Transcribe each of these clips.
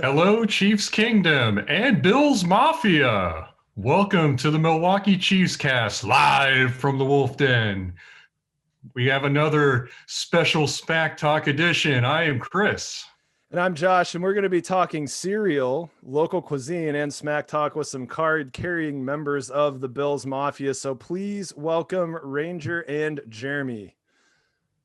Hello, Chiefs Kingdom and Bills Mafia. Welcome to the Milwaukee Chiefs cast live from the Wolf Den. We have another special Smack Talk edition. I am Chris. And I'm Josh, and we're going to be talking cereal, local cuisine, and smack talk with some card-carrying members of the Bills Mafia. So please welcome Ranger and Jeremy.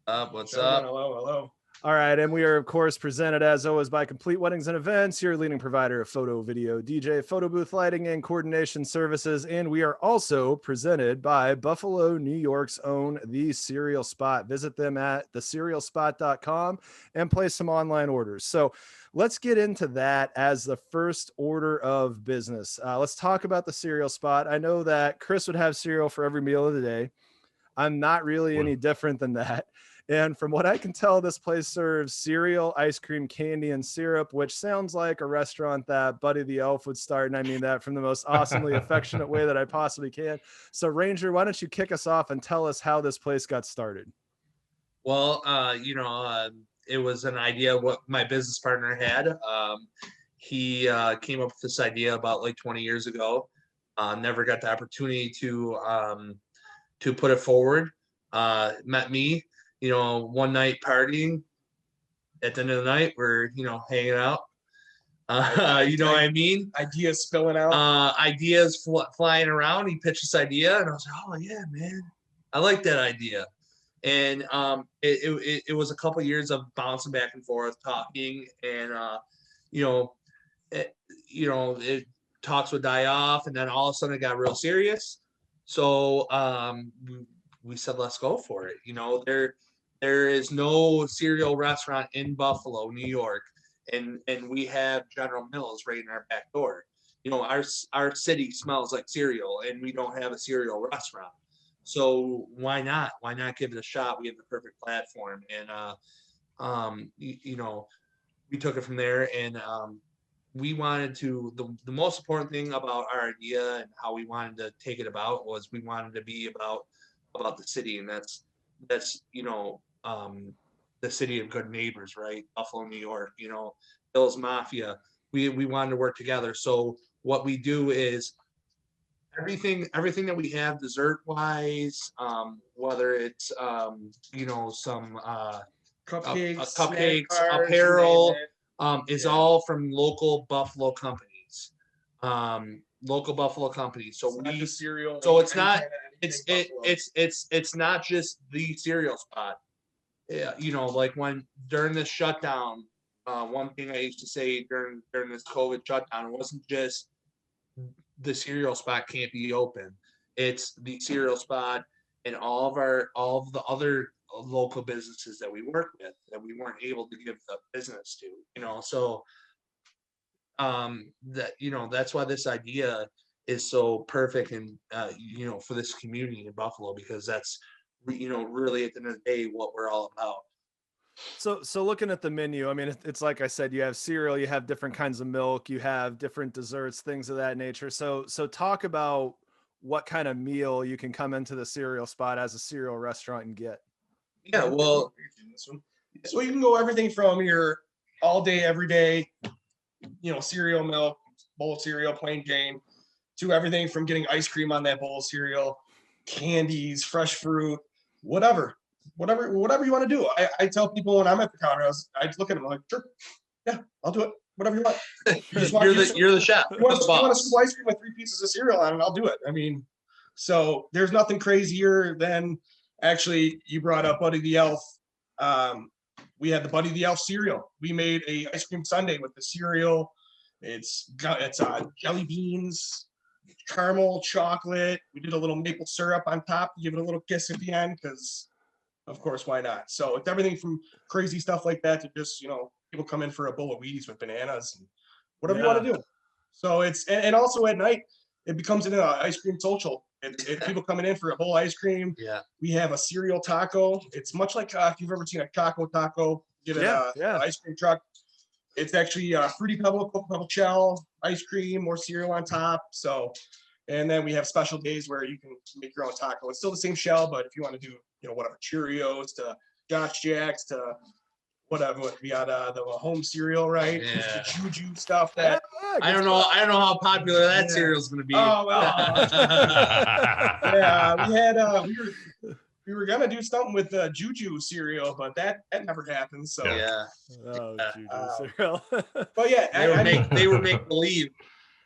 What's up? Hello. All right, and we are, of course, presented, as always, by Complete Weddings and Events, your leading provider of photo, video, DJ, photo booth lighting, and coordination services. And we are also presented by Buffalo, New York's own The Cereal Spot. Visit them at thecerealspot.com and place some online orders. So let's get into that as the first order of business. Let's talk about the Cereal Spot. I know that Chris would have cereal for every meal of the day. I'm not really any different than that. And from what I can tell, this place serves cereal, ice cream, candy, and syrup, which sounds like a restaurant that Buddy the Elf would start. And I mean that from the most awesomely affectionate way that I possibly can. So, Ranger, why don't you kick us off and tell us how this place got started? Well, it was an idea what my business partner had. He came up with this idea about like 20 years ago. Never got the opportunity to put it forward. Met me. One night partying. At the end of the night, we're, hanging out. You know what I mean? Ideas spilling out. Ideas flying around. He pitched this idea, and I was like, "Oh yeah, man, I like that idea." And it was a couple years of bouncing back and forth, talking, and talks would die off, and then all of a sudden it got real serious. So we said, let's go for it. There is no cereal restaurant in Buffalo, New York, and we have General Mills right in our back door. Our city smells like cereal, and we don't have a cereal restaurant. So why not? Why not give it a shot? We have the perfect platform, and we took it from there, and we wanted to. The most important thing about our idea and how we wanted to take it about was we wanted to be about the city, and that's the city of good neighbors, right? Buffalo, New York, Bills Mafia. We wanted to work together. So what we do is everything that we have dessert wise, whether it's some cupcakes, apparel, is all from local Buffalo companies. So Not just cereal. So it's not. It's not just the cereal spot. Yeah, like when during this shutdown, one thing I used to say during this COVID shutdown, it wasn't just the cereal spot can't be open. It's the cereal spot and all of the other local businesses that we work with that we weren't able to give the business to. So that's why this idea is so perfect and for this community in Buffalo, because that's really at the end of the day what we're all about. So looking at the menu, I mean, it's like I said, you have cereal, you have different kinds of milk, you have different desserts, things of that nature. So talk about what kind of meal you can come into the cereal spot as a cereal restaurant and get. Yeah, well, so you can go everything from your all day, every day, cereal, milk, bowl of cereal, plain Jane, to everything from getting ice cream on that bowl of cereal, candies, fresh fruit, whatever you want to do. I tell people when I'm at the counter, I just look at them, I'm like, sure, yeah, I'll do it. Whatever you want. You're the chef. You want a scoop of ice cream with 3 pieces of cereal on it, I'll do it. I mean, so there's nothing crazier than, actually, you brought up Buddy the Elf. We had the Buddy the Elf cereal. We made a ice cream sundae with the cereal. It's jelly beans, caramel, chocolate. We did a little maple syrup on top to give it a little kiss at the end, because of course, why not? So it's everything from crazy stuff like that to just, people come in for a bowl of Wheaties with bananas and whatever you want to do. So it's, and also at night, it becomes an ice cream social. People coming in for a whole ice cream. Yeah. We have a cereal taco. It's much like if you've ever seen a Choco Taco, get an ice cream truck. It's actually Fruity Pebble, Cocoa Pebble shell, ice cream, more cereal on top. So, and then we have special days where you can make your own taco. It's still the same shell, but if you want to do, whatever, Cheerios to Josh Jacks to what we got the home cereal, right? Yeah. The Juju stuff that I don't know how popular that cereal is going to be. Oh well. Yeah, we were gonna do something with the Juju cereal, but that never happened. So Yeah. Oh, Yeah. Juju cereal. But yeah, They were make believe.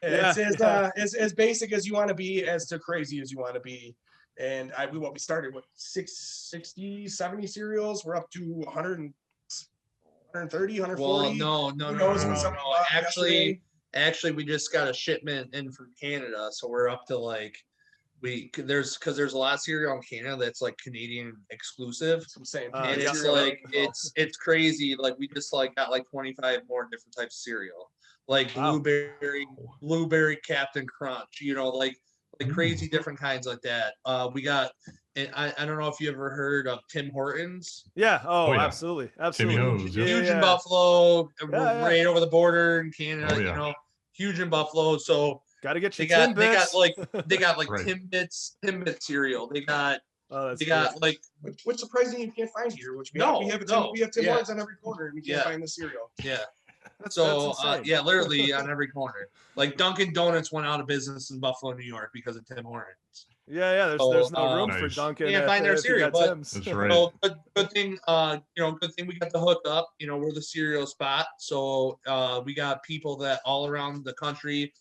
it's as basic as you want to be, as to crazy as you want to be. And we started with 60, 70 cereals. We're up to 100, 130, 140. Well, Who no. knows when somebody bought yesterday? Actually, we just got a shipment in from Canada, so we're up to like there's a lot of cereal in Canada that's like Canadian exclusive. That's what I'm saying. And yeah. it's like it's crazy. Like we just like got like 25 more different types of cereal, like Wow. blueberry Captain Crunch, you know, like crazy different kinds like that. We got, and I don't know if you ever heard of Tim Hortons. Yeah. Oh, yeah. absolutely. Timmy Ho's, yeah. Huge in Buffalo, Yeah. right over the border in Canada. Oh, yeah. You know, huge in Buffalo. So Got to get your they got Timbits. they got like Right. Timbit cereal. They got Oh, they got like Which surprisingly you can't find here. Which we No, have no. Tim Yeah. Hortons on every corner, and we can't Yeah. find the cereal. yeah. that's So insane. yeah, literally on every corner. Like Dunkin' Donuts went out of business in Buffalo, New York because of Tim Hortons. Yeah. So, There's no room for nice. Dunkin'. Can't if- find their if you cereal, got but- Tim's. That's right. So good thing, good thing we got the hook up. You know, we're the cereal spot. So we got people that all around the country.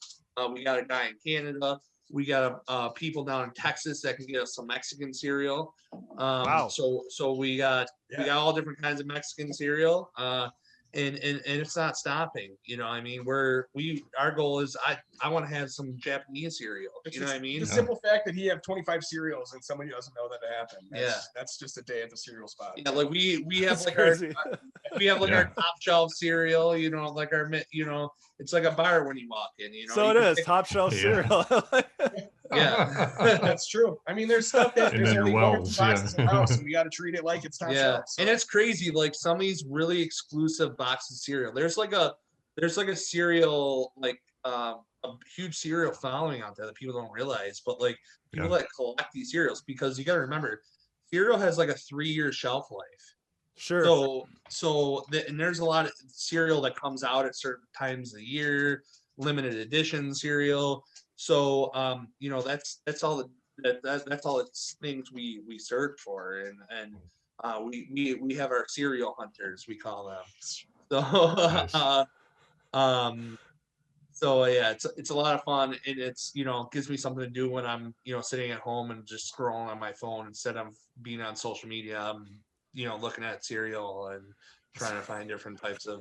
We got a guy in Canada. We got people down in Texas that can get us some Mexican cereal. Wow. So we got all different kinds of Mexican cereal. And it's not stopping. You know, I mean, our goal is I want to have some Japanese cereal. It's You know what I mean? The simple fact that he have 25 cereals and somebody doesn't know that it happened. That's just a day at the cereal spot. Yeah, like we have That's like crazy. our top shelf cereal, you know, like it's like a bar when you walk in, you know. So you it can is pick- top shelf Yeah. cereal. Yeah. That's true. I mean, there's stuff that And there's then only your one or two wells, boxes yeah. in the house, and we got to treat it like it's top Yeah. shelf. So. And it's crazy, like some of these really exclusive boxes of cereal. There's like a cereal, like a huge cereal following out there that people don't realize, but like people that collect these cereals, because you got to remember, cereal has like a 3-year shelf life. Sure. And there's a lot of cereal that comes out at certain times of the year, limited edition cereal. So you know, that's all that's all the things we search for, and we have our cereal hunters, we call them. So Nice. so yeah, it's a lot of fun, and it's, you know, gives me something to do when I'm, you know, sitting at home and just scrolling on my phone instead of being on social media. I'm, you know, looking at cereal and trying to find different types of.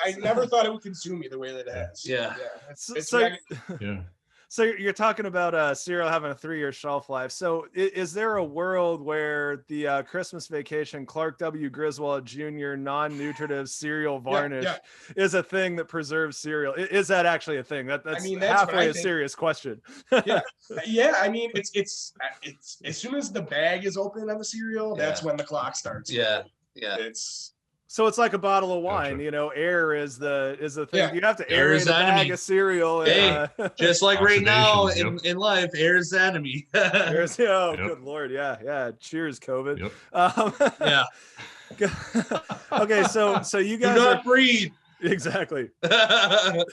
I never thought it would consume me the way that it has. Yeah. Yeah. So you're talking about cereal having a 3-year shelf life. So is there a world where the Christmas Vacation Clark W. Griswold Jr. non-nutritive cereal varnish is a thing that preserves cereal? Is that actually a thing? That's halfway a serious question. Yeah. I mean, it's as soon as the bag is open on the cereal, that's when the clock starts. Yeah. So it's like a bottle of wine, Gotcha. you know, air is the thing. Yeah. You have to Air aerate is a bag enemy. of cereal. And, Just like right now Oxidation, in life, air is the enemy. There's, oh, Yep. good Lord. Yeah. Cheers, COVID. Yep. Yeah. Okay. So you Do guys not breathe. exactly. So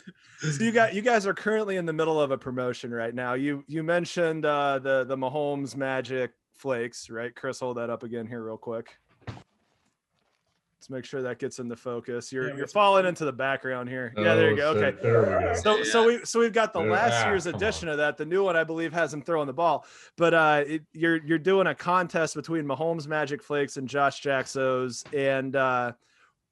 you guys are currently in the middle of a promotion right now. You mentioned the Mahomes Magic Flakes, right? Chris, hold that up again here real quick. Let's make sure that gets into focus. You're falling into the background here. Yeah, there you go. Okay. There we go. So we've got the last year's edition of that. The new one, I believe, has him throwing the ball. But you're doing a contest between Mahomes Magic Flakes and Josh Jackso's. And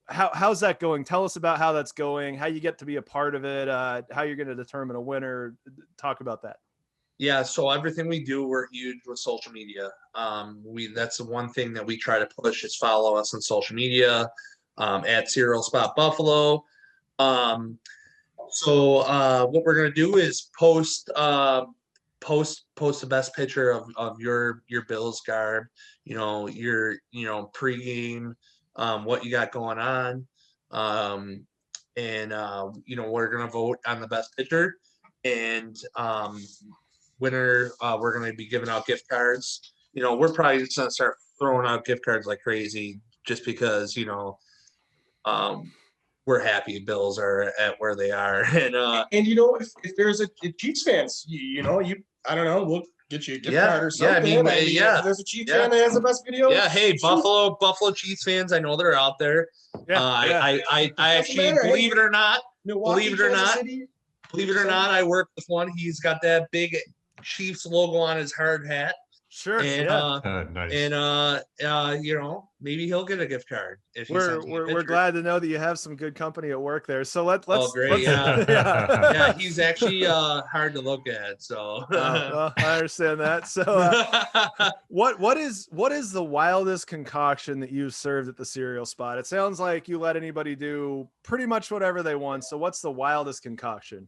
how's that going? Tell us about how that's going, how you get to be a part of it, how you're going to determine a winner. Talk about that. Yeah, so everything we do, we're huge with social media. That's the one thing that we try to push is follow us on social media, at Cereal Spot Buffalo. So what we're gonna do is post the best picture of your Bills garb, your pregame, what you got going on, and we're gonna vote on the best picture, and winner, we're going to be giving out gift cards. We're probably just going to start throwing out gift cards like crazy just because, we're happy Bills are at where they are. And you know, if there's a Chiefs fans, I don't know, we'll get you a gift card or something. Yeah, if there's a Chiefs fan that has the best video. Yeah, hey, Buffalo Chiefs fans, I know they're out there. I actually believe it or not, I work with one. He's got that big Chiefs logo on his hard hat. Sure. Nice. And maybe he'll get a gift card. If we're glad to know that you have some good company at work there. So let's. Oh, great! Yeah, he's actually hard to look at. So well, I understand that. So what is the wildest concoction that you've served at the cereal spot? It sounds like you let anybody do pretty much whatever they want. So what's the wildest concoction?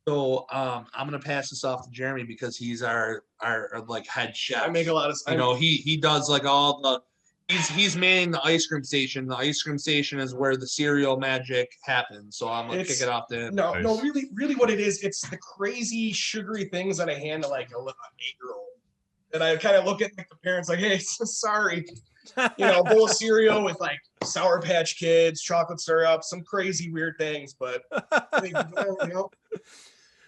So I'm gonna pass this off to Jeremy because he's our like head chef. I make a lot of sense. He does like all the he's manning the ice cream station. The ice cream station is where the cereal magic happens. So I'm gonna kick it off to him. No, really what it is, it's the crazy sugary things that I hand to like an 8-year-old. And I kind of look at like the parents like, hey, sorry. A bowl of cereal with like Sour Patch Kids, chocolate syrup, some crazy weird things, but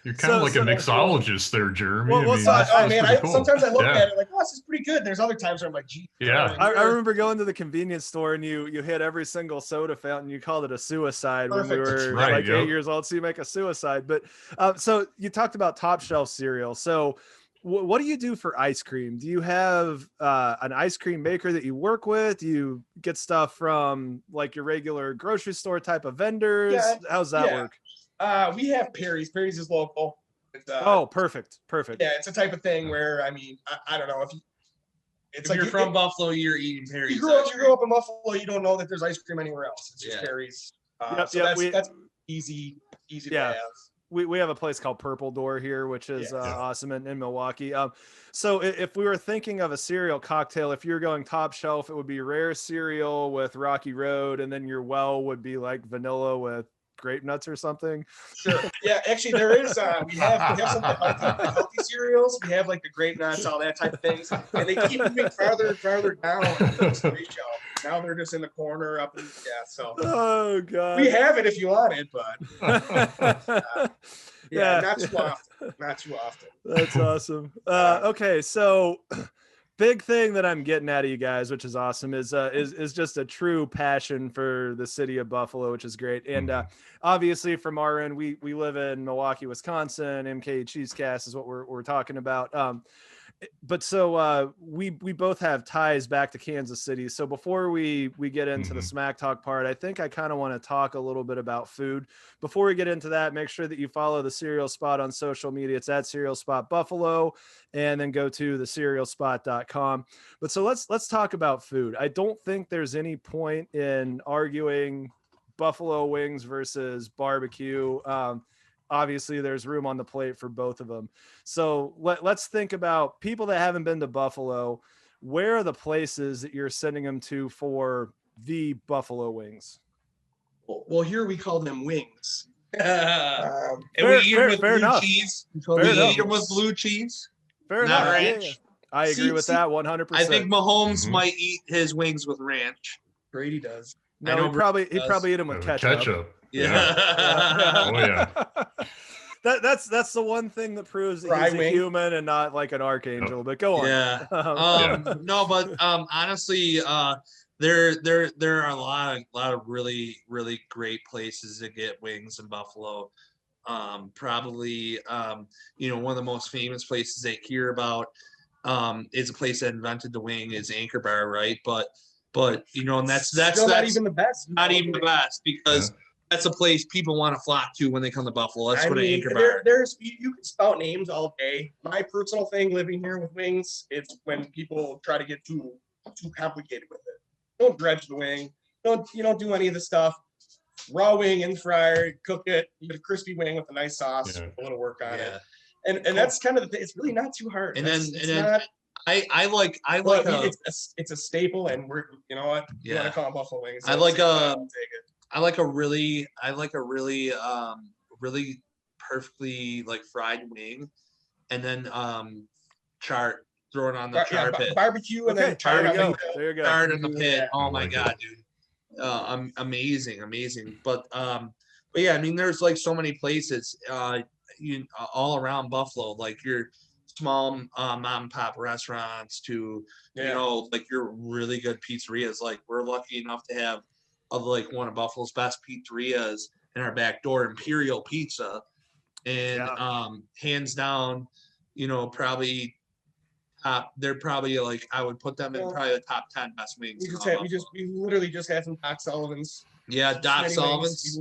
You're kind of like a mixologist there, Jeremy. Sometimes I look at it like, oh, this is pretty good. There's other times where I'm like, gee. Yeah. I remember going to the convenience store and you hit every single soda fountain. You called it a suicide when we were 8 years old. So you make a suicide. But so you talked about top shelf cereal. So what do you do for ice cream? Do you have an ice cream maker that you work with? Do you get stuff from like your regular grocery store type of vendors? Yeah, how's that work? We have Perry's. Perry's is local. Perfect. Yeah, it's a type of thing where I don't know if you're from Buffalo, you're eating Perry's. You grow up in Buffalo, you don't know that there's ice cream anywhere else. It's just Perry's. That's easy to have. We have a place called Purple Door here, which is awesome in Milwaukee. So if we were thinking of a cereal cocktail, if you're going top shelf, it would be rare cereal with Rocky Road, and then your well would be like vanilla with grape nuts or something. Sure. Yeah, actually there is we have some healthy cereals. We have like the grape nuts, all that type of things. And they keep moving farther and farther down the street shelf. Now they're just in the corner up and so oh god. We have it if you want it, but not too often. That's awesome. Okay, so big thing that I'm getting out of you guys, which is awesome, is just a true passion for the city of Buffalo, which is great. And obviously from our end, we live in Milwaukee, Wisconsin. MK CHIEFScast is what we're talking about. But so we both have ties back to Kansas City. So before we get into the smack talk part, I think I kind of want to talk a little bit about food. Before we get into that, make sure that you follow the Cereal Spot on social media. It's at Cereal Spot Buffalo, and then go to thecerealspot.com. But so let's talk about food. I don't think there's any point in arguing buffalo wings versus barbecue. Obviously there's room on the plate for both of them. So let's think about people that haven't been to Buffalo. Where are the places that you're sending them to for the buffalo wings? Well, here we call them wings. And we eat them with blue cheese. We eat them with blue cheese. Fair not enough. ranch. Yeah. I agree with that 100%. I think Mahomes might eat his wings with ranch. Brady does. No, he'd probably eat them with ketchup. Yeah. Oh yeah. That's the one thing that proves that he's a human and not like an archangel. But go on. Yeah. No, but honestly, there are a lot of really great places to get wings in Buffalo. Probably one of the most famous places they hear about is a place that invented the wing is Anchor Bar, right? But and that's not even the best. Not even the best because that's a place people want to flock to when they come to Buffalo. Let's go to Anchor Bar. There's you can spout names all day. My personal thing living here with wings, it's when people try to get too complicated with it. Don't dredge the wing. Don't do any of the stuff. Raw wing in the fryer, cook it. You get a crispy wing with a nice sauce, a little work on it. And that's kind of the thing. It's really not too hard. I like it's a staple, and we're you want to call them buffalo wings. I like a really really perfectly like fried wing, and then throw it on the char pit. Barbecue and then char. There you go. Charred in the pit. Oh my god, dude. amazing. But yeah, I mean, there's like so many places all around Buffalo, like your small mom and pop restaurants to like your really good pizzerias. Like we're lucky enough to have like one of Buffalo's best pizzerias in our back door, Imperial Pizza, and hands down, probably they're probably like I would put them in probably the top 10 best wings. We literally just had some Doc Sullivan's. Yeah, Doc Sullivan's.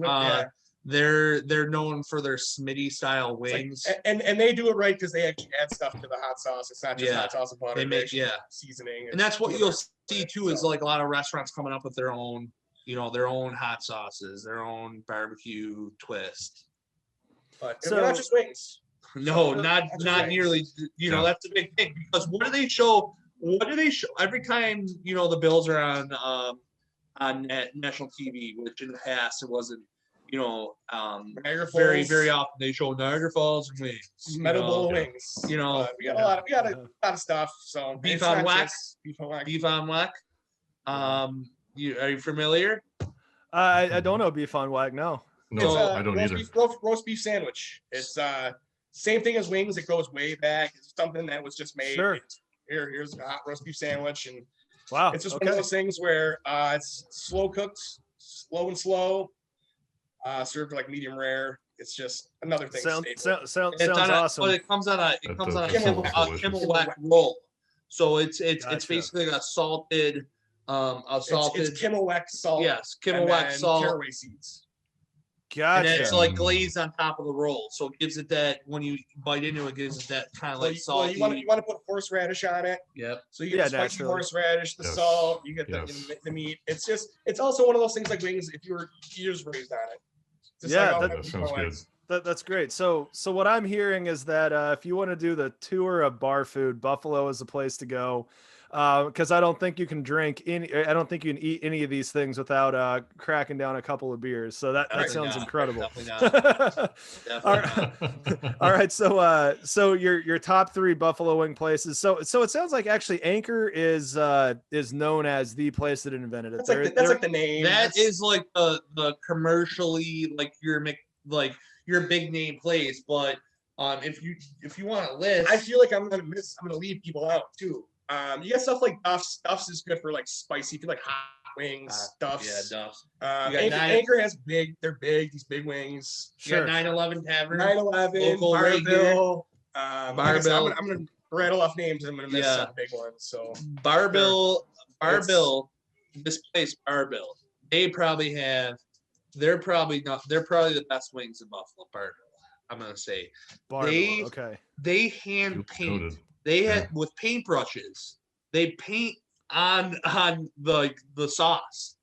They're known for their Smitty style wings, like, and they do it right because they actually add stuff to the hot sauce. It's not just hot sauce and butter. They make seasoning, and that's what you'll see too. Is like a lot of restaurants coming up with their own, their own hot sauces, their own barbecue twist. But so, not just wings. No, not nearly. That's a big thing because what do they show? Every time the Bills are on national TV, which in the past it wasn't. Very, very often they show Niagara Falls and wings. Metal Bowl wings. We got a lot of stuff. So beef on wax. Are you familiar? I don't know beef on wax. No, I don't either. Roast beef sandwich. It's same thing as wings. It goes way back. It's something that was just made. Sure. Here's a hot roast beef sandwich, and it's just one of those things where it's slow cooked, slow. Served like medium rare. It's just another thing. Sounds awesome. But it comes on a Kimmel Weck roll. So it's basically a salted. It's Kimmel Weck salt. Yes, Kimmel Weck salt. Caraway seeds. Gotcha. And it's like glazed on top of the roll, so it gives it that when you bite into it, gives it that kind of like salty. Well, you want to put horseradish on it. Yep. So you get the spicy horseradish, the salt, you get the meat. It's also one of those things like wings. If you were years raised on it. That sounds good. That's great. So what I'm hearing is that if you want to do the tour of bar food, Buffalo is the place to go. Because I don't think you can I don't think you can eat any of these things without cracking down a couple of beers. So that sounds incredible. All right. So your top 3 Buffalo wing places. So it sounds like actually Anchor is known as the place that invented it. That's like the name. Is like the commercially like your big name place. But if you want to list, I feel like I'm gonna leave people out too. You got stuff like Duff's. Duff's is good for like spicy, if you like hot wings. Duff's. Yeah, Duff's. Anchor has they're big, these big wings. Sure. 911 Tavern. 911, Barbell. Barbell. I'm gonna rattle off names and I'm gonna miss some big ones. So Barbell, this place, Barbell. They're probably the best wings in Buffalo. Barbell. I'm gonna say. Barbell. They hand paint. They had with paintbrushes. They paint on the sauce,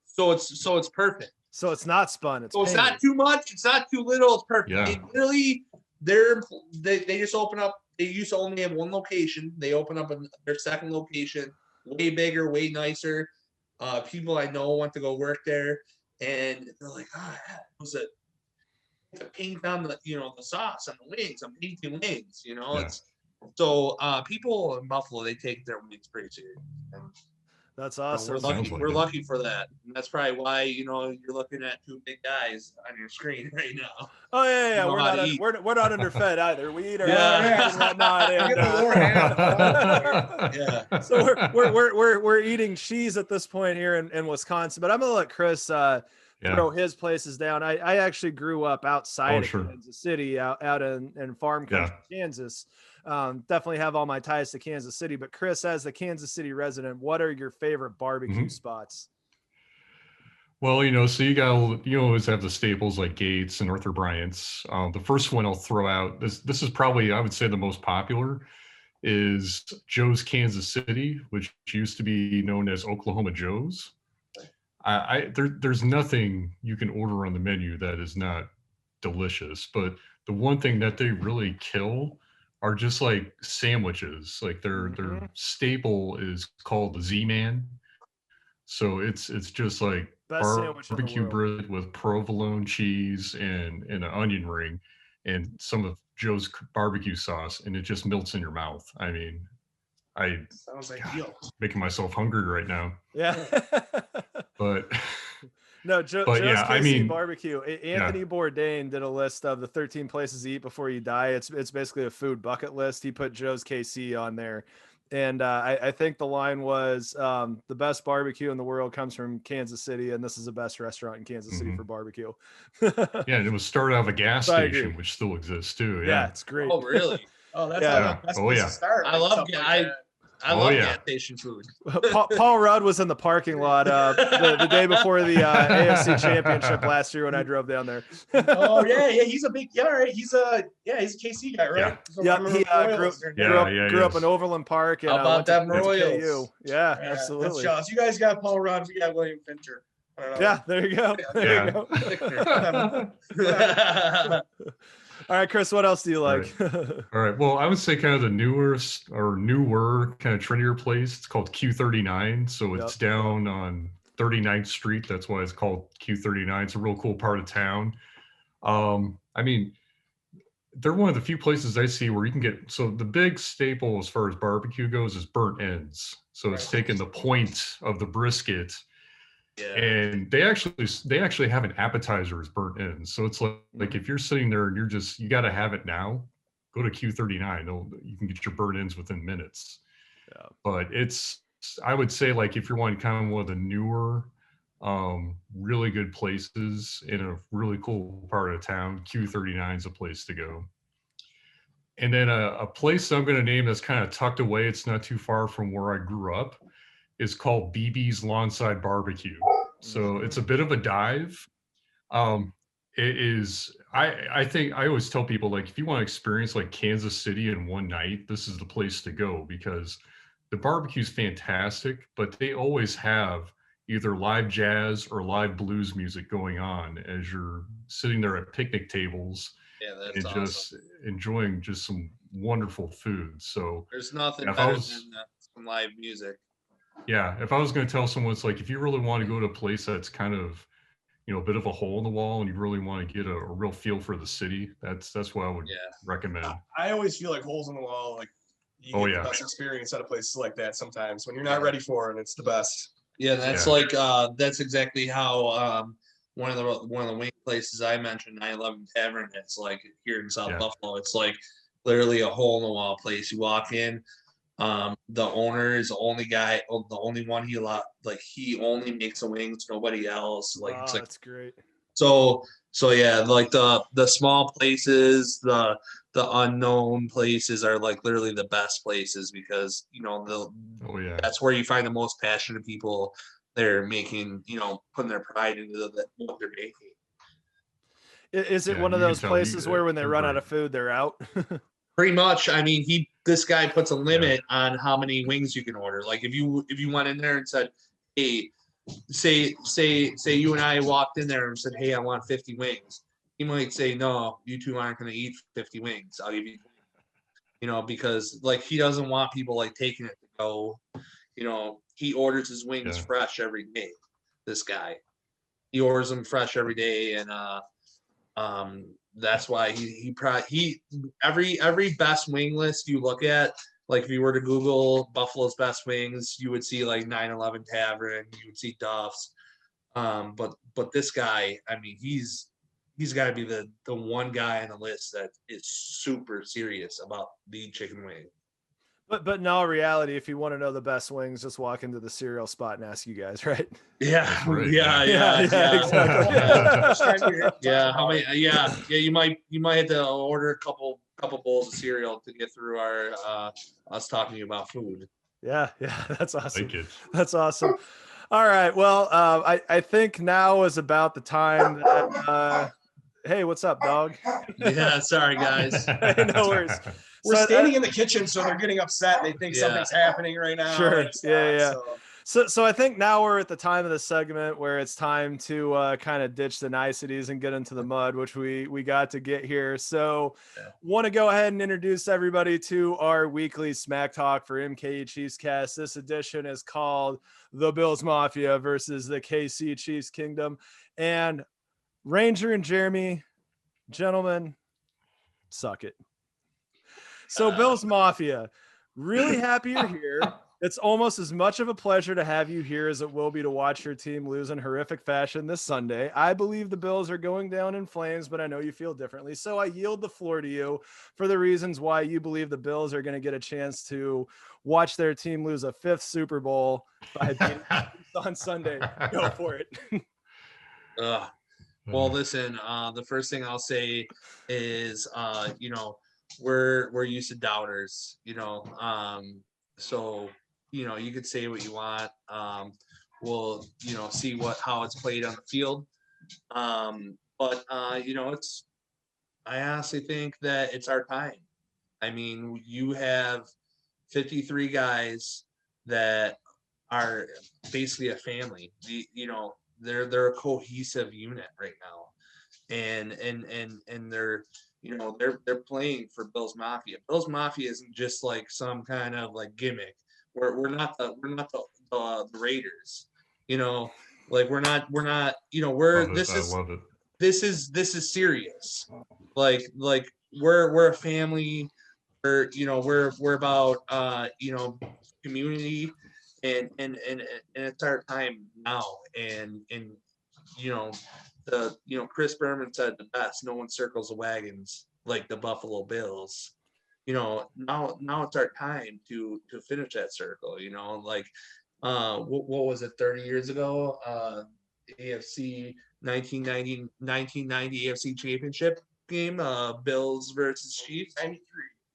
so it's perfect. So it's not spun. It's not too much. It's not too little. It's perfect. Yeah. They just open up. They used to only have one location. They open up their second location, way bigger, way nicer. People I know want to go work there, and they're like, was it to paint on the sauce on the wings? I'm painting wings. It's. So people in Buffalo, they take their wings pretty serious. That's awesome. We're lucky for that. And that's probably why you're looking at 2 big guys on your screen right now. Oh yeah. We're not underfed either. We eat our yeah. So we're eating cheese at this point here in Wisconsin. But I'm gonna let Chris throw his places down. I actually grew up outside of Kansas City, out in farm country, Kansas. Definitely have all my ties to Kansas City, but Chris, as the Kansas City resident, what are your favorite barbecue spots? Well, so you always have the staples like Gates and Arthur Bryant's. The first one I'll throw out, this is probably, I would say, the most popular, is Joe's Kansas City, which used to be known as Oklahoma Joe's. There's nothing you can order on the menu that is not delicious, but the one thing that they really kill are just like sandwiches. Like their staple is called the Z-Man. So it's just like barbecue bread with provolone cheese and an onion ring and some of Joe's barbecue sauce, and it just melts in your mouth. I mean, sounds ideal. Making myself hungry right now. Yeah. But No, but Joe's yeah, I KC mean, barbecue. Anthony Bourdain did a list of the 13 places to eat before you die. It's basically a food bucket list. He put Joe's KC on there. And I think the line was the best barbecue in the world comes from Kansas City, and this is the best restaurant in Kansas City for barbecue. yeah, and it was started out of a gas So I agree. station, which still exists too. Yeah, Yeah. it's great. Oh, really? Oh, that's Yeah. the best Oh, place yeah. to start. I like love stuff like that. I Oh, love yeah. gas station food. Paul Rudd was in the parking lot the day before the AFC Championship last year when I drove down there. Oh yeah, he's a big right. He's a KC guy, right? Yeah, he grew up in is. Overland Park and How about went to them Royals? KU. Yeah, Yeah, absolutely. That's Josh. You guys got Paul Rudd. We got William Fincher. I don't know. Yeah, there you go. There you go. All right, Chris, what else do you like? All right. Well, I would say kind of the newer kind of trendier place. It's called Q39. So it's down on 39th Street. That's why it's called Q39. It's a real cool part of town. I mean, they're one of the few places I see where you can get, so the big staple as far as barbecue goes is burnt ends. So it's taking the point of the brisket. Yeah. And they actually have an appetizer as burnt ends. So it's like if you're sitting there and you got to have it now, go to Q39. You can get your burnt ends within minutes. Yeah. But I would say like if you're wanting kind of one of the newer, really good places in a really cool part of town, Q39 is a place to go. And then a place I'm going to name that's kind of tucked away. It's not too far from where I grew up. Is called BB's Lawnside Barbecue. So it's a bit of a dive. It is, I think I always tell people, like, if you want to experience like Kansas City in one night, this is the place to go because the barbecue is fantastic, but they always have either live jazz or live blues music going on as you're sitting there at picnic tables and awesome. just enjoying just some wonderful food. So there's nothing better than some live music. Yeah, if I was going to tell someone, it's like if you really want to go to a place that's kind of, a bit of a hole in the wall, and you really want to get a real feel for the city, that's what I would recommend. I always feel like holes in the wall, like you get the best experience at a place like that. Sometimes when you're not ready for it, it's the best. Yeah, that's exactly how one of the wing places I mentioned, 911 Tavern. It's like here in South Buffalo. It's like literally a hole in the wall place. You walk in. The owner is the only one he only makes the wings, nobody else. Like, it's like, that's great. So yeah, like the small places, the unknown places are like literally the best places because that's where you find the most passionate people. They're making, putting their pride into what they're making. Is it one of those places where when they run out of food, they're out? Pretty much. I mean, this guy puts a limit on how many wings you can order. Like if you went in there and said, hey, say you and I walked in there and said, hey, I want 50 wings. He might say, no, you two aren't going to eat 50 wings. I'll give you, because like he doesn't want people like taking it to go. He orders his wings fresh every day. This guy, he orders them fresh every day, and that's why every best wing list you look at, like if you were to Google Buffalo's best wings, you would see like 911 Tavern, you would see Duff's. But this guy, I mean, he's got to be the one guy on the list that is super serious about the chicken wing. But in all reality, if you want to know the best wings, just walk into the cereal spot and ask you guys, right? Yeah, right. Yeah, exactly. Yeah. How many? Yeah. You might have to order a couple bowls of cereal to get through our us talking about food. Yeah, that's awesome. Thank you. That's awesome. All right, well, I think now is about the time that. Hey, what's up, dog? Yeah, sorry guys. Hey, no worries. We're standing in the kitchen, so they're getting upset. They think something's happening right now. Sure. Yeah. So I think now we're at the time of the segment where it's time to kind of ditch the niceties and get into the mud, which we got to get here. So want to go ahead and introduce everybody to our weekly smack talk for MKE CHIEFScast. This edition is called The Bills Mafia versus the KC Chiefs Kingdom. And Ranger and Jeremy, gentlemen, suck it. So Bills Mafia, really happy you're here. It's almost as much of a pleasure to have you here as it will be to watch your team lose in horrific fashion this Sunday. I believe the Bills are going down in flames, but I know you feel differently. So I yield the floor to you for the reasons why you believe the Bills are going to get a chance to watch their team lose a 5th Super Bowl by being on Sunday. Go for it. Well, listen, the first thing I'll say is, we're used to doubters, so, you could say what you want. We'll, see how it's played on the field. But I honestly think that it's our time. I mean, you have 53 guys that are basically a family. They're a cohesive unit right now, and they're they're playing for Bills Mafia. Bills Mafia isn't just like some kind of like gimmick. We're not the Raiders, we're not this is serious. Like we're a family. We're about community, and it's our time now. And Chris Berman said the best, no one circles the wagons like the Buffalo Bills. Now it's our time to finish that circle. What was it 30 years ago? AFC 1990 AFC Championship game, Bills versus Chiefs.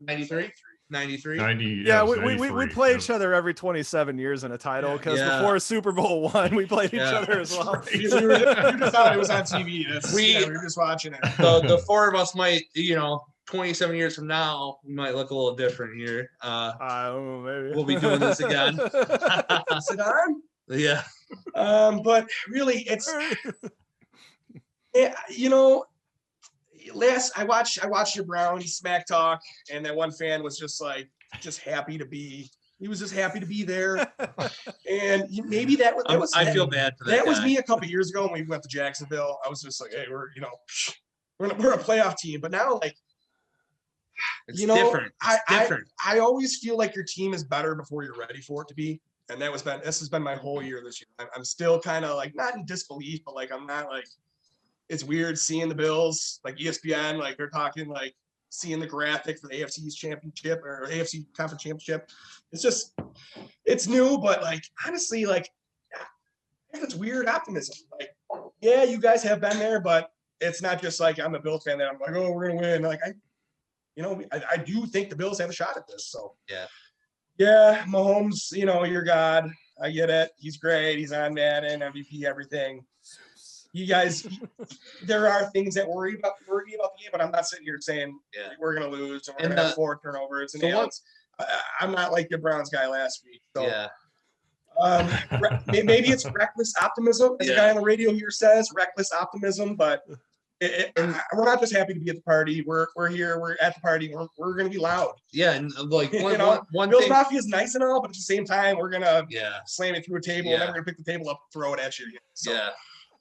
93. 90. Yeah, it was we 93, play each other every 27 years in a title, because before Super Bowl I, we played each other as well. Right. We just thought it was on TV. We were just watching it. The four of us might, 27 years from now, we might look a little different here. I don't know, maybe we'll be doing this again. Is it on? Yeah. But really, it's I watched your Browns smack talk, and that one fan was just happy to be. He was just happy to be there, and maybe that was. I feel bad for that. That was me a couple years ago when we went to Jacksonville. I was just like, hey, we're a playoff team, but now it's different. I always feel like your team is better before you're ready for it to be, and this has been my whole year this year. I'm still kind of not in disbelief, but I'm not it's weird seeing the Bills, ESPN, they're talking, seeing the graphic for the AFC's championship or AFC Conference Championship. It's new, but honestly, it's weird optimism. Yeah, you guys have been there, but it's not just I'm a Bills fan that I'm oh, we're gonna win. I do think the Bills have a shot at this. So yeah, Mahomes, you're God. I get it. He's great. He's on Madden, MVP, everything. You guys, there are things that worry about the game, but I'm not sitting here saying we're going to lose and we're going to have 4 turnovers. And I'm not like the Browns guy last week. So, maybe it's reckless optimism, as a guy on the radio here says, reckless optimism. But we're not just happy to be at the party. We're here. We're at the party. We're going to be loud. Yeah, and one Bills thing, Mafia is nice and all, but at the same time, we're going to slam it through a table, and then we're going to pick the table up, and throw it at you. So,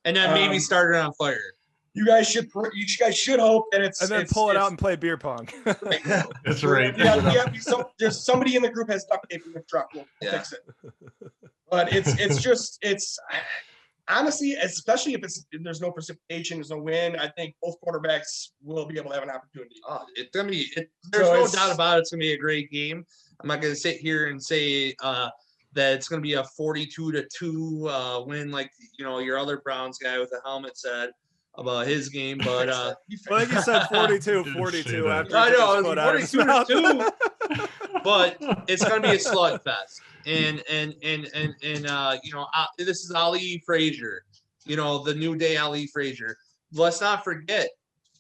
and then maybe start it on fire. You guys should hope that it's and then pull it out and play beer pong. That's right. There's somebody in the group has duct tape in the truck. We'll fix it. But it's honestly, especially if there's no precipitation, there's no wind. I think both quarterbacks will be able to have an opportunity. It's gonna be. There's no doubt about it. It's gonna be a great game. I'm not gonna sit here and say that it's going to be a 42-2 win, like your other Browns guy with the helmet said about his game. But I think you said 42-42 after. I know, 42-2. But it's going to be a slugfest, and this is Ali Frazier, the new day Ali Frazier. Let's not forget,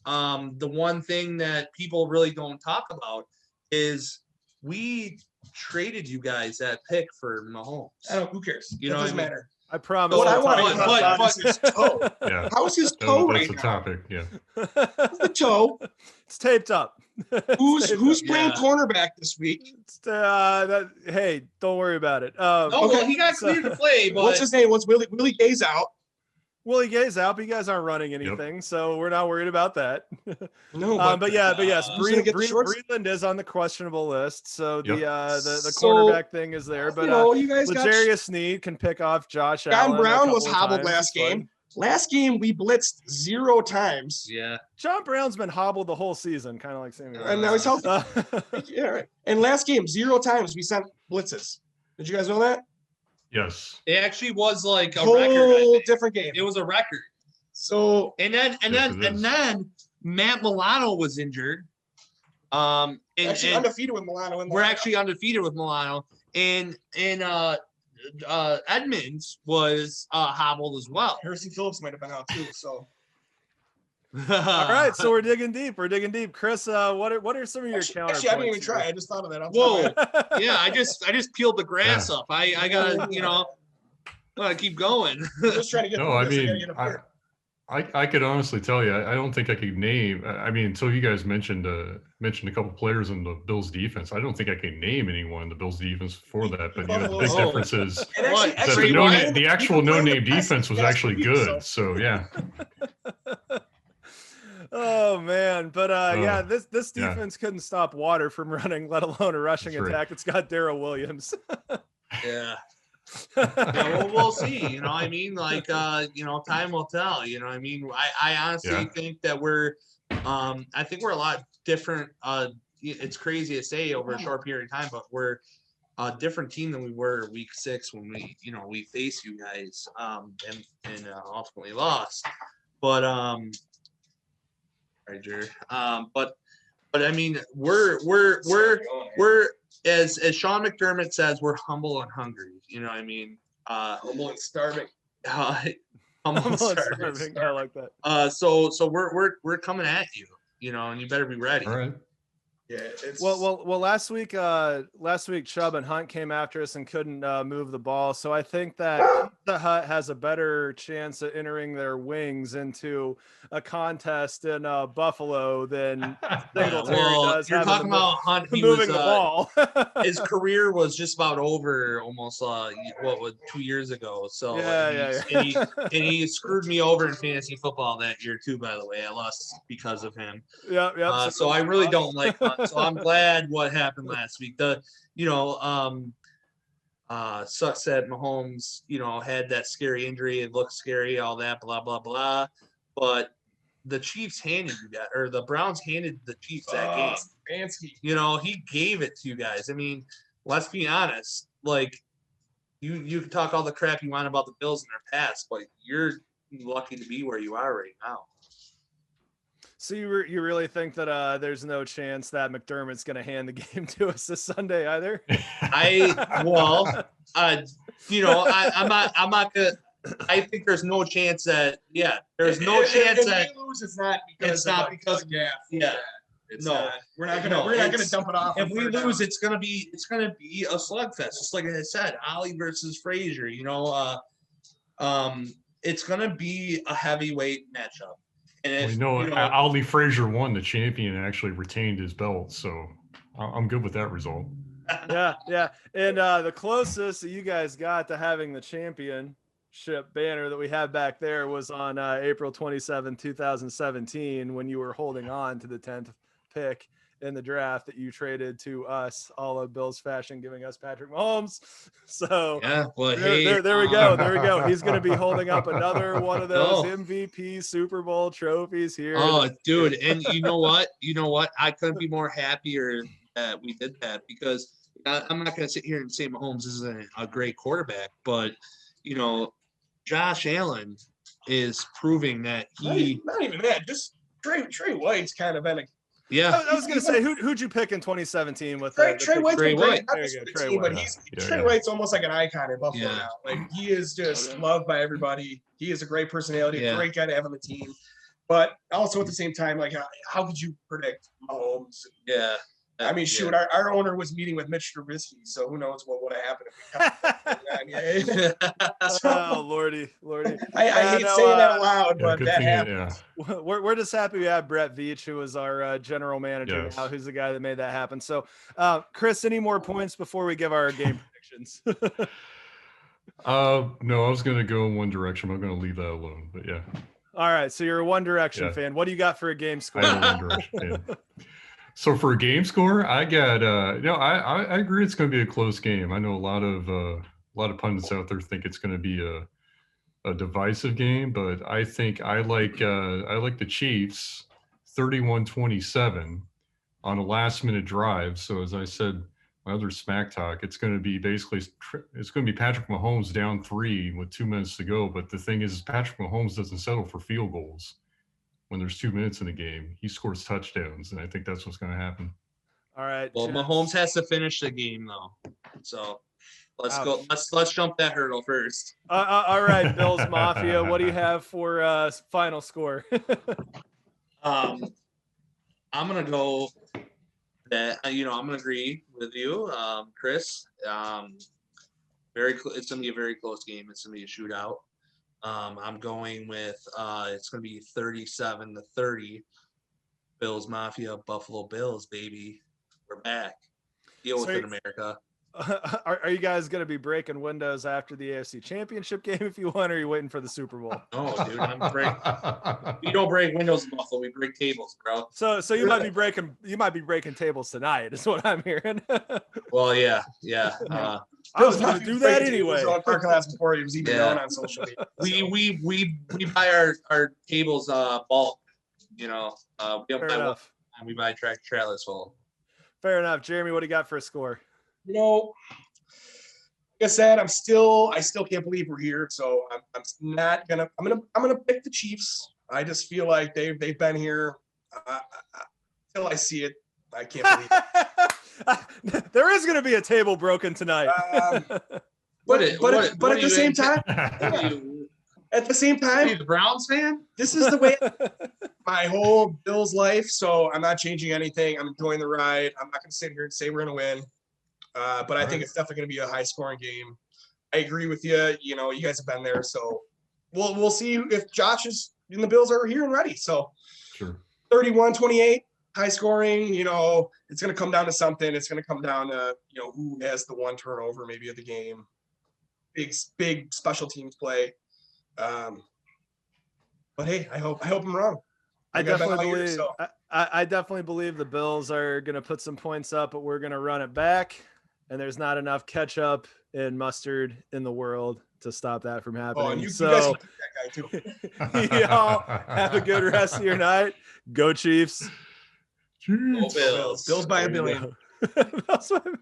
the one thing that people really don't talk about is we traded you guys that pick for Mahomes. Who cares? It doesn't matter. I promise. What I want to talk about is his toe. Yeah. How's his toe right now? That's the topic. Yeah. The toe. It's taped up. Who's playing cornerback this week? Hey, don't worry about it. Well, he got cleared to play. But what's his name? What's Willie Gay's out? Well, you guys out, but you guys aren't running anything, so we're not worried about that. No, but yes, who's gonna get the shorts? Breland is on the questionable list, so Yep. the So, cornerback thing is there. But you guys got Legarius Sneed can pick off Josh John Allen. Brown was couple of hobbled times. last It's fun. game. Last game we blitzed 0 times. Yeah. John Brown's been hobbled the whole season, kind of like Samuel. And now he's healthy. Yeah, right. And last game, 0 times we sent blitzes. Did you guys know that? Yes. It actually was like a Whole record. I think. different game. It was a record. So And then Matt Milano was injured. actually undefeated with Milano. In the We're lineup. actually undefeated with Milano, and Edmonds was hobbled as well. Hersey Phillips might have been out too. So All right, so we're digging deep. Chris, what are some of your counterpoints? actually, I didn't even try. I just thought of that. Whoa. Yeah, I just peeled the grass up. I gotta, gotta keep going. I'm just trying to get. No, I mean, I could honestly tell you, I don't think I could name. I mean, until you guys mentioned a couple players in the Bills defense, I don't think I can name anyone in the Bills defense for that. But the big difference is that the actual no-name defense was actually good. So yeah. Oh man, but this defense couldn't stop water from running, let alone a rushing attack. It's got Darrell Williams. Yeah. Yeah, we'll see. I mean, like, time will tell. I mean, I honestly think that I think we're a lot different. It's crazy to say over a short period of time, but we're a different team than we were week 6 when we faced you guys and ultimately lost. But right, Jared. But I mean, we're as Sean McDermott says, we're humble and hungry. You know what I mean? Humble and starving. Humble and starving. I like that. So we're coming at you. And you better be ready. All right. Yeah. It's Well. Last week, Chubb and Hunt came after us and couldn't move the ball. So I think that the Hut has a better chance of entering their wings into a contest in Buffalo than Singletary does. You're talking about Hunt. He moving was, the ball. His career was just about over almost 2 years ago. So and he screwed me over in fantasy football that year too. By the way, I lost because of him. Yeah. So I really don't like Hunt. So I'm glad what happened last week. Sucks that Mahomes, had that scary injury. It looked scary, all that, blah, blah, blah. But the Chiefs handed you that, or the Browns handed the Chiefs that game. Fancy. He gave it to you guys. I mean, let's be honest. Like, you can talk all the crap you want about the Bills in their past, but you're lucky to be where you are right now. So you really think that there's no chance that McDermott's going to hand the game to us this Sunday either? I'm not gonna. I think there's no chance that. Yeah, there's no chance that we lose. It's not because of Gaff. Yeah. We're not gonna dump it off. If we lose, it's gonna be a slugfest. Just like I said, Ollie versus Frazier. It's gonna be a heavyweight matchup. And Ali Frazier won the champion and actually retained his belt, so I'm good with that result. Yeah. And the closest that you guys got to having the championship banner that we have back there was on April 27, 2017, when you were holding on to the 10th pick in the draft that you traded to us, all of Bills fashion, giving us Patrick Mahomes. So there we go. He's going to be holding up another one of those MVP Super Bowl trophies here. Oh, dude. And you know what? I couldn't be more happier that we did that, because I'm not going to sit here and say Mahomes isn't a great quarterback, but Josh Allen is proving that not even that. Just Trey White's kind of been a. Yeah, I was going to say, who'd you pick in 2017 with Trey White's Trey White? Trey White's almost like an icon in Buffalo now. Like, he is just loved by everybody. He is a great personality, a great guy to have on the team. But also at the same time, like, how could you predict Mahomes? Yeah. I mean, shoot, our owner was meeting with Mitch Trubisky, so who knows what would have happened if we Oh, Lordy. I hate saying that aloud, but that happened. Yeah. We're just happy we have Brett Veach, who was our general manager now, who's the guy that made that happen. So, Chris, any more points before we give our game predictions? No, I was gonna go in one direction. I'm gonna leave that alone. But yeah, All right, so you're a One Direction Yeah. fan. What do you got for a game score? I am a one direction fan. So for a game score, I got I agree it's gonna be a close game. I know a lot of pundits out there think it's gonna be a divisive game, but I think I like the Chiefs 31-27 on a last minute drive. So as I said, my other smack talk, it's going to be Patrick Mahomes down 3 with 2 minutes to go. But the thing is Patrick Mahomes doesn't settle for field goals when there's 2 minutes in the game. He scores touchdowns, and I think that's what's going to happen. All right. Well, gents. Mahomes has to finish the game though, so let's Ouch. go. Let's jump that hurdle first. All right, Bills Mafia. What do you have for final score? I'm gonna go that I'm gonna agree with you, Chris. It's gonna be a very close game. It's gonna be a shootout. I'm going with it's gonna be 37-30. Bills Mafia, Buffalo Bills, baby. We're back. Deal with it, America. Are you guys going to be breaking windows after the AFC Championship game if you want, or are you waiting for the Super Bowl? No, dude, we don't break windows in Buffalo. We break tables, bro. So you might be breaking tables tonight, is what I'm hearing. Well, yeah. I was going to do that anyway. On parking lots before he was even known on social media. We buy our tables bulk. We don't Fair buy enough. and we buy trailers full. Fair enough. Jeremy, what do you got for a score? Like I said, I still can't believe we're here. So I'm not gonna. I'm gonna pick the Chiefs. I just feel like they've been here till I see it. I can't believe it. There is going to be a table broken tonight. But at the same time, at the same Are you time, the Browns fan? this is the way my whole Bills life. So I'm not changing anything. I'm enjoying the ride. I'm not gonna sit here and say we're gonna win. But I think it's definitely going to be a high-scoring game. I agree with you. You guys have been there, so we'll see if Josh and the Bills are here and ready. So, Sure. 31-28, high-scoring. It's going to come down to something. It's going to come down to who has the one turnover maybe of the game. Big special teams play. But hey, I hope I'm wrong. I Like I've been definitely all year, believe. so. I definitely believe the Bills are going to put some points up, but we're going to run it back. And there's not enough ketchup and mustard in the world to stop that from happening. Oh, and you guys can pick that guy too. y'all have a good rest of your night. Go Chiefs. Go Bills. Bills by a billion. Bills by a billion.